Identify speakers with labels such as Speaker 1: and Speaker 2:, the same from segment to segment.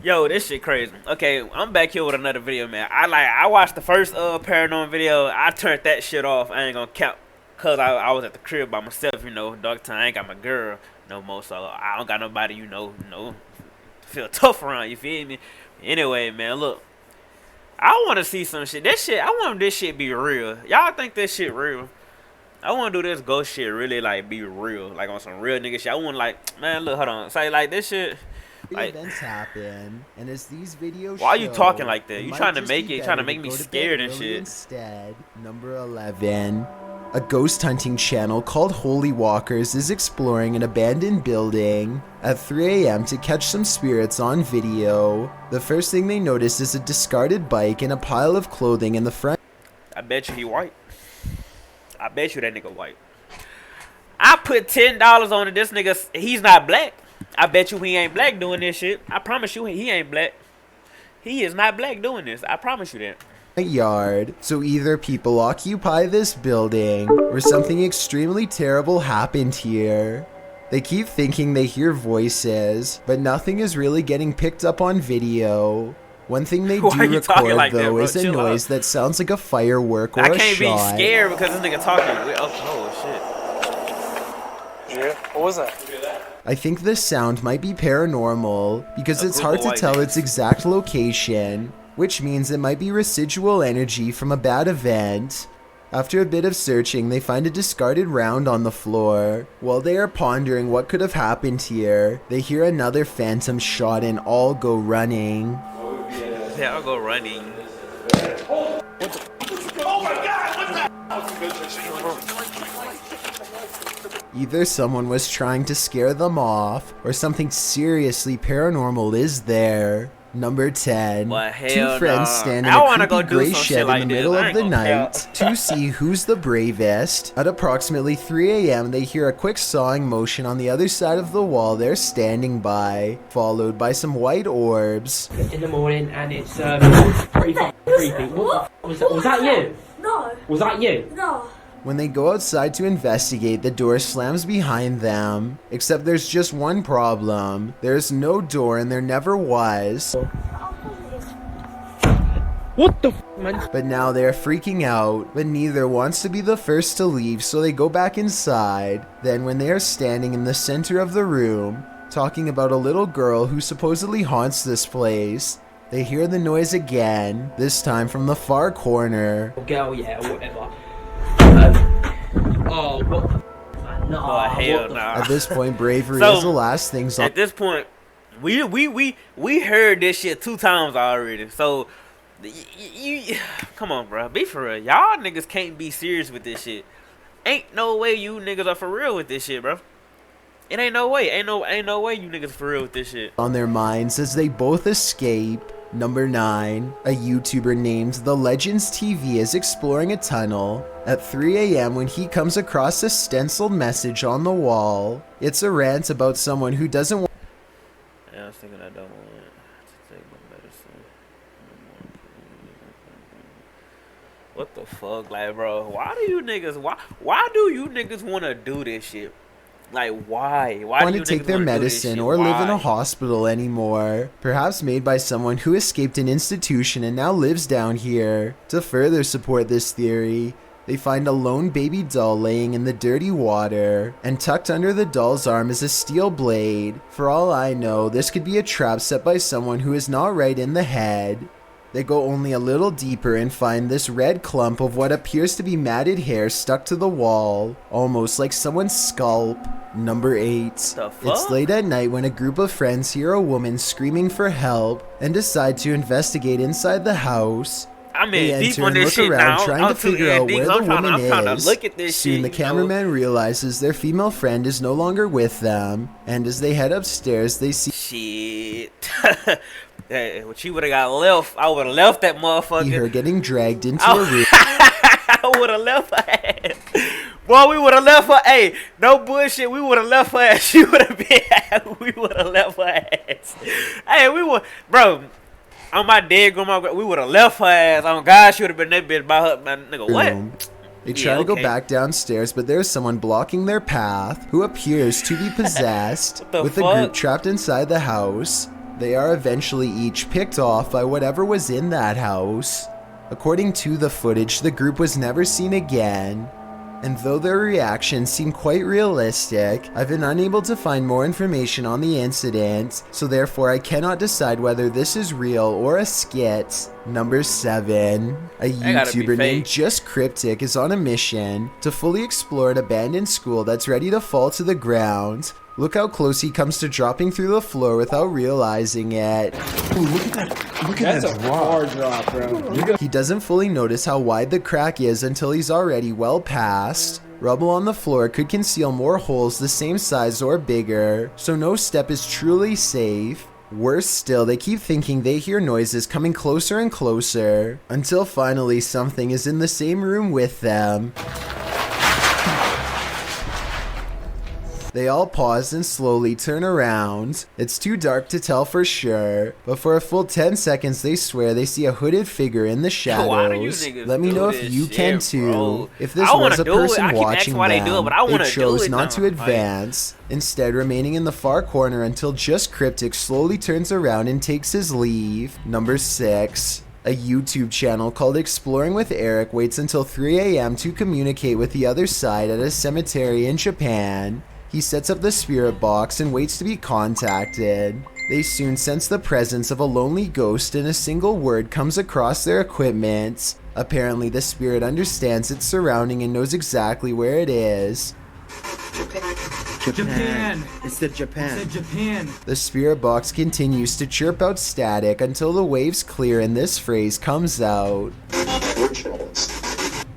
Speaker 1: Yo, this shit crazy. Okay, I'm back here with another video, man. I watched the first paranormal video. I turned that shit off. I ain't gonna count, cause I was at the crib by myself. You know, dark time. I ain't got my girl no more, so I don't got nobody. Feel tough around. You feel me? Anyway, man, look. I want to see some shit. That shit. I want this shit be real. Y'all think this shit real? I want to do this ghost shit really like be real, like on some real nigga shit. I want like, man, look, hold on. Say like this shit. Like,
Speaker 2: events happen, and as these videos
Speaker 1: why are you
Speaker 2: show,
Speaker 1: talking like that?
Speaker 2: it
Speaker 1: You
Speaker 2: might
Speaker 1: trying to
Speaker 2: just
Speaker 1: make
Speaker 2: be
Speaker 1: it, trying to
Speaker 2: better
Speaker 1: make me
Speaker 2: go to
Speaker 1: scared
Speaker 2: bed
Speaker 1: and
Speaker 2: early
Speaker 1: shit.
Speaker 2: Instead, number 11. A ghost hunting channel called Holy Walkers is exploring an abandoned building at 3 a.m. to catch some spirits on video. The first thing they notice is a discarded bike and a pile of clothing in the front.
Speaker 1: I bet you he white. I bet you that nigga white. I put $10 on it. This nigga, he's not black. I bet you he ain't black doing this shit. I promise you he ain't black. He is not black doing this. I promise you that.
Speaker 2: Yard. So either people occupy this building or something extremely terrible happened here. They keep thinking they hear voices, but nothing is really getting picked up on video. One thing they do record
Speaker 1: like
Speaker 2: though
Speaker 1: that,
Speaker 2: is a noise that sounds like a firework or
Speaker 1: I
Speaker 2: a
Speaker 1: can't
Speaker 2: shot.
Speaker 1: be scared because this nigga talking. Oh
Speaker 3: shit. Yeah, what was that?
Speaker 2: I think this sound might be paranormal because it's hard to tell its exact location, which means it might be residual energy from a bad event. After a bit of searching, they find a discarded round on the floor. While they are pondering what could have happened here, they hear another phantom shot and all go running.
Speaker 1: Yeah, I'll go running.
Speaker 3: Oh my god, what the?
Speaker 2: Either someone was trying to scare them off, or something seriously paranormal is there. Number 10. Two friends stand in a creepy gray shed in the middle of the night to see who's the bravest. At approximately 3 a.m., they hear a quick sawing motion on the other side of the wall they're standing by, followed by some white orbs.
Speaker 4: In the morning, and it's pretty fucking creepy. What was that? Was that you?
Speaker 5: No.
Speaker 4: Was that you?
Speaker 5: No.
Speaker 2: When they go outside to investigate, the door slams behind them. Except there's just one problem. There's no door and there never was.
Speaker 4: What the f, man?
Speaker 2: But now they're freaking out, but neither wants to be the first to leave, so they go back inside. Then when they are standing in the center of the room, talking about a little girl who supposedly haunts this place, they hear the noise again, this time from the far corner.
Speaker 4: Girl, yeah, whatever. Oh, what the f, no,
Speaker 1: oh, hell nah.
Speaker 2: At this point, bravery is the last thing.
Speaker 1: At this point, we heard this shit 2 times already. So, you come on, bro. Be for real. Y'all niggas can't be serious with this shit. Ain't no way you niggas are for real with this shit, bro. It ain't no way. Ain't no way you niggas for real with this shit.
Speaker 2: On their minds as they both escape. Number 9. A YouTuber named The Legends TV is exploring a tunnel at 3 a.m. when he comes across a stenciled message on the wall. It's a rant about someone who doesn't want.
Speaker 1: Yeah, I was thinking I don't want to take my medicine. What the fuck, like, bro? Why do you niggas want to do this shit? Like, why? Why
Speaker 2: want to take their medicine or live in a hospital anymore? Perhaps made by someone who escaped an institution and now lives down here. To further support this theory, they find a lone baby doll laying in the dirty water, and tucked under the doll's arm is a steel blade. For all I know, this could be a trap set by someone who is not right in the head. They go only a little deeper and find this red clump of what appears to be matted hair stuck to the wall, almost like someone's scalp. Number 8. It's late at night when a group of friends hear a woman screaming for help and decide to investigate inside the house. They enter and look around trying to figure out where the woman is. Soon the cameraman realizes their female friend is no longer with them, and as they head upstairs they see
Speaker 1: shit. Hey, when she would have got left, I would have left that motherfucker.
Speaker 2: See her getting dragged into a room.
Speaker 1: I would have left her ass. Boy, we would have left her. Hey, no bullshit. We would have left her ass. She would have been. We would have left her ass. Hey, we would, bro. On my dead grandma, we would have left her ass. On God, she would have been that bitch by her. Man, nigga, what?
Speaker 2: They try to go back downstairs, but there's someone blocking their path who appears to be possessed with the group trapped inside the house. They are eventually each picked off by whatever was in that house. According to the footage, the group was never seen again. And though their reactions seem quite realistic, I've been unable to find more information on the incident, so therefore I cannot decide whether this is real or a skit. Number 7. A YouTuber named Just Cryptic is on a mission to fully explore an abandoned school that's ready to fall to the ground. Look how close he comes to dropping through the floor without realizing it.
Speaker 5: Ooh, look at that drop, bro.
Speaker 2: He doesn't fully notice how wide the crack is until he's already well past. Rubble on the floor could conceal more holes the same size or bigger, so no step is truly safe. Worse still, they keep thinking they hear noises coming closer and closer, until finally something is in the same room with them. They all pause and slowly turn around. It's too dark to tell for sure, but for a full 10 seconds they swear they see a hooded figure in the shadows. Let me know if you can too.
Speaker 1: Bro.
Speaker 2: If this was a person
Speaker 1: watching
Speaker 2: watching
Speaker 1: them,
Speaker 2: they chose not to advance, instead remaining in the far corner until Just Cryptic slowly turns around and takes his leave. Number 6. A YouTube channel called Exploring with Eric waits until 3 a.m. to communicate with the other side at a cemetery in Japan. He sets up the spirit box and waits to be contacted. They soon sense the presence of a lonely ghost and a single word comes across their equipment. Apparently the spirit understands its surrounding and knows exactly where it is.
Speaker 5: Japan.
Speaker 6: It's the Japan.
Speaker 5: It's the Japan.
Speaker 2: The spirit box continues to chirp out static until the waves clear and this phrase comes out.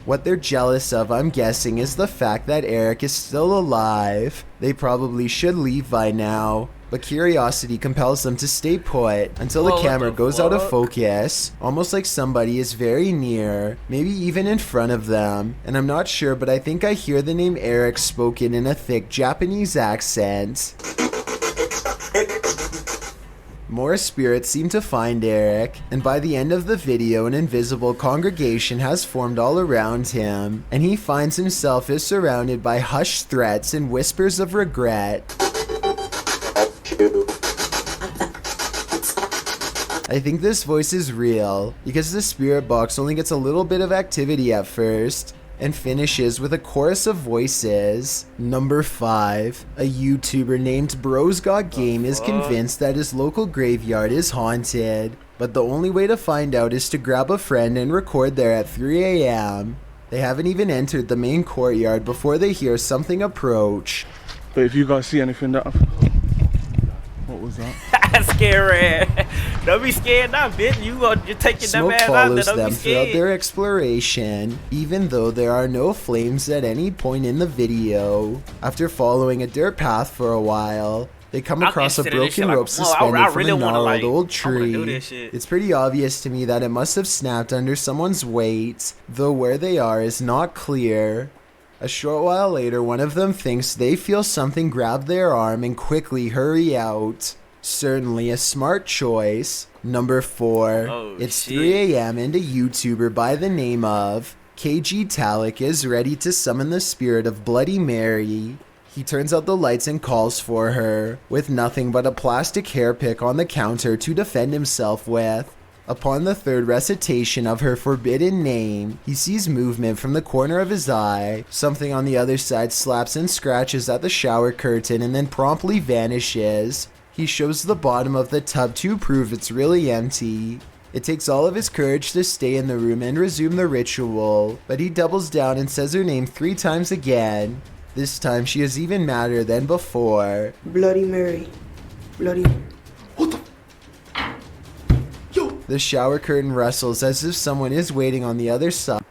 Speaker 2: What they're jealous of, I'm guessing, is the fact that Eric is still alive. They probably should leave by now, but curiosity compels them to stay put until the camera goes out of focus, almost like somebody is very near, maybe even in front of them. And I'm not sure, but I think I hear the name Eric spoken in a thick Japanese accent. More spirits seem to find Eric, and by the end of the video, an invisible congregation has formed all around him, and he finds himself is surrounded by hushed threats and whispers of regret. I think this voice is real, because the spirit box only gets a little bit of activity at first, and finishes with a chorus of voices. Number 5. A YouTuber named Bros Got Game is convinced that his local graveyard is haunted, but the only way to find out is to grab a friend and record there at 3 a.m. They haven't even entered the main courtyard before they hear something approach.
Speaker 7: But if you guys see anything that... What was that?
Speaker 1: Scary. Don't be scared now, bitch. You're taking them
Speaker 2: Smoke
Speaker 1: ass out
Speaker 2: follows
Speaker 1: there. Don't
Speaker 2: them
Speaker 1: be
Speaker 2: throughout
Speaker 1: scared.
Speaker 2: their exploration, even though there are no flames at any point in the video. After following a dirt path for a while, they come across a broken rope suspended from a gnarled old tree. It's pretty obvious to me that it must have snapped under someone's weight, though where they are is not clear. A short while later, one of them thinks they feel something grab their arm and quickly hurry out. Certainly a smart choice. Number 4. It's 3 a.m. and a YouTuber by the name of KG Talik is ready to summon the spirit of Bloody Mary. He turns out the lights and calls for her, with nothing but a plastic hair pick on the counter to defend himself with. Upon the third recitation of her forbidden name, he sees movement from the corner of his eye. Something on the other side slaps and scratches at the shower curtain and then promptly vanishes. He shows the bottom of the tub to prove it's really empty. It takes all of his courage to stay in the room and resume the ritual, but he doubles down and says her name 3 times again. This time she is even madder than before.
Speaker 6: Bloody Mary. Bloody...
Speaker 2: The shower curtain rustles as if someone is waiting on the other side.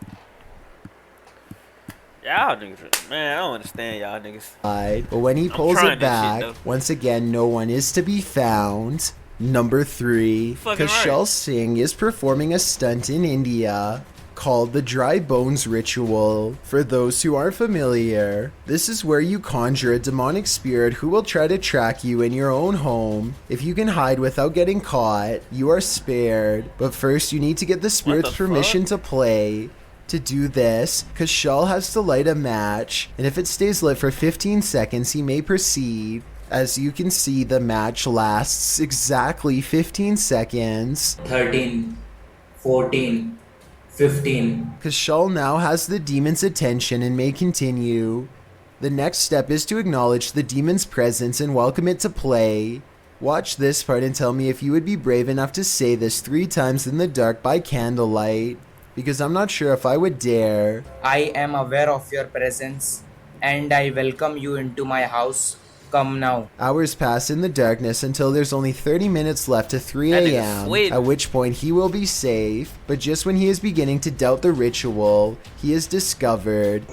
Speaker 1: Y'all niggas, man, I don't understand y'all niggas.
Speaker 2: But when he pulls
Speaker 1: trying
Speaker 2: it
Speaker 1: this
Speaker 2: back,
Speaker 1: shit,
Speaker 2: once again, no one is to be found. Number 3.
Speaker 1: Fucking
Speaker 2: Kushal
Speaker 1: right.
Speaker 2: Singh is performing a stunt in India called the Dry Bones Ritual. For those who aren't familiar, this is where you conjure a demonic spirit who will try to track you in your own home. If you can hide without getting caught, you are spared. But first, you need to get the spirit's permission to play. To do this, Kushal has to light a match, and if it stays lit for 15 seconds, he may proceed. As you can see, the match lasts exactly 15 seconds.
Speaker 8: 13, 14, 15.
Speaker 2: Kushal now has the demon's attention and may continue. The next step is to acknowledge the demon's presence and welcome it to play. Watch this part and tell me if you would be brave enough to say this 3 times in the dark by candlelight, because I'm not sure if I would dare.
Speaker 9: I am aware of your presence and I welcome you into my house. Come now.
Speaker 2: Hours pass in the darkness until there's only 30 minutes left to 3
Speaker 1: That nigga
Speaker 2: a.m.,
Speaker 1: sweet.
Speaker 2: at which point he will be safe. But just when he is beginning to doubt the ritual, he is discovered.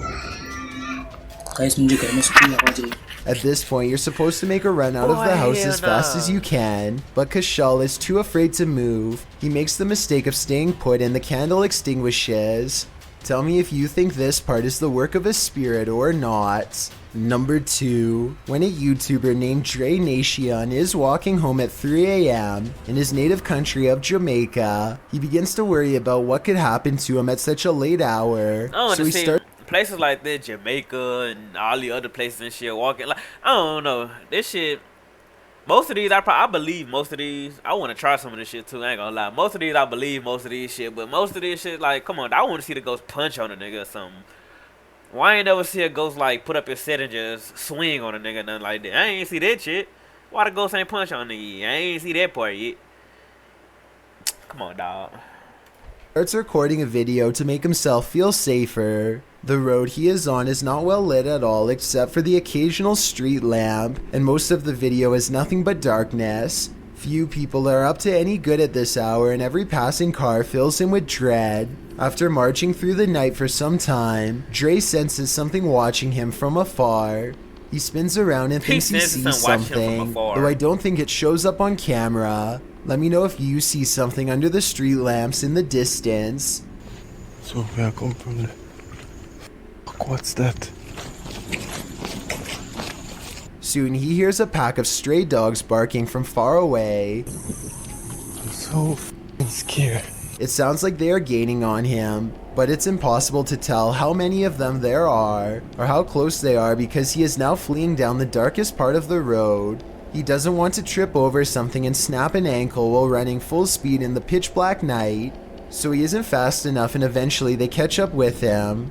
Speaker 4: Guys, मुझे घर में सुकून आना चाहिए.
Speaker 2: At this point, you're supposed to make a run out of the house as fast as you can, but Kushal is too afraid to move. He makes the mistake of staying put and the candle extinguishes. Tell me if you think this part is the work of a spirit or not. Number 2. When a YouTuber named Dre Nation is walking home at 3 a.m. in his native country of Jamaica, he begins to worry about what could happen to him at such a late hour.
Speaker 1: So he starts places like this, Jamaica and all the other places and shit, walking like I don't know. This shit, most of these I believe most of these. I want to try some of this shit too. I ain't gonna lie. Most of these I believe most of these shit, but most of this shit like, come on, I want to see the ghost punch on a nigga or something. Why ain't never see a ghost like put up his set and just swing on a nigga, nothing like that? I ain't see that shit. Why the ghost ain't punch on nigga? I ain't see that part yet. Come on, dog.
Speaker 2: Starts recording a video to make himself feel safer. The road he is on is not well lit at all except for the occasional street lamp, and most of the video is nothing but darkness. Few people are up to any good at this hour, and every passing car fills him with dread. After marching through the night for some time, Dre senses something watching him from afar. He spins around and thinks he sees something, though I don't think it shows up on camera. Let me know if you see something under the street lamps in the distance.
Speaker 7: So where I come from? Fuck, what's that?
Speaker 2: Soon he hears a pack of stray dogs barking from far away.
Speaker 7: I'm so f***ing scared.
Speaker 2: It sounds like they are gaining on him, but it's impossible to tell how many of them there are, or how close they are because he is now fleeing down the darkest part of the road. He doesn't want to trip over something and snap an ankle while running full speed in the pitch black night, so he isn't fast enough and eventually they catch up with him.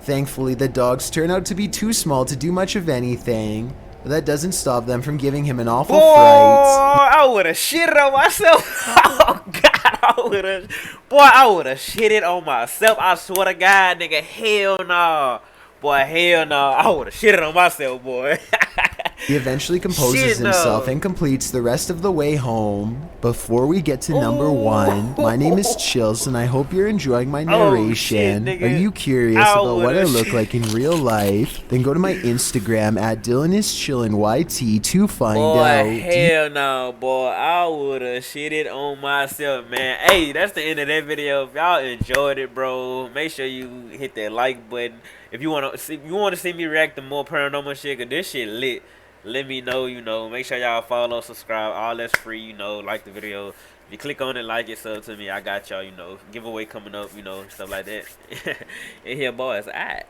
Speaker 2: Thankfully, the dogs turn out to be too small to do much of anything, but that doesn't stop them from giving him an awful fright.
Speaker 1: I would've shitted on myself. Oh God, I would've shitted on myself. I swear to God, nigga, hell no. Boy, hell no. I would've shitted on myself, boy.
Speaker 2: He eventually composes himself and completes the rest of the way home. Before we get to number 1, my name is Chills and I hope you're enjoying my narration. Are you curious about what I look like in real life? Then go to my Instagram at DylanIsChillinYT to find out.
Speaker 1: Boy, hell no, boy. I would've shitted on myself, man. Hey, that's the end of that video. If y'all enjoyed it, bro, make sure you hit that like button. If you want to see me react to more paranormal shit, cause this shit lit. Let me know, you know. Make sure y'all follow, subscribe, all that's free, you know. Like the video. If you click on it, like it, sub to me, I got y'all, you know. Giveaway coming up, you know, stuff like that. And here, boys, alright.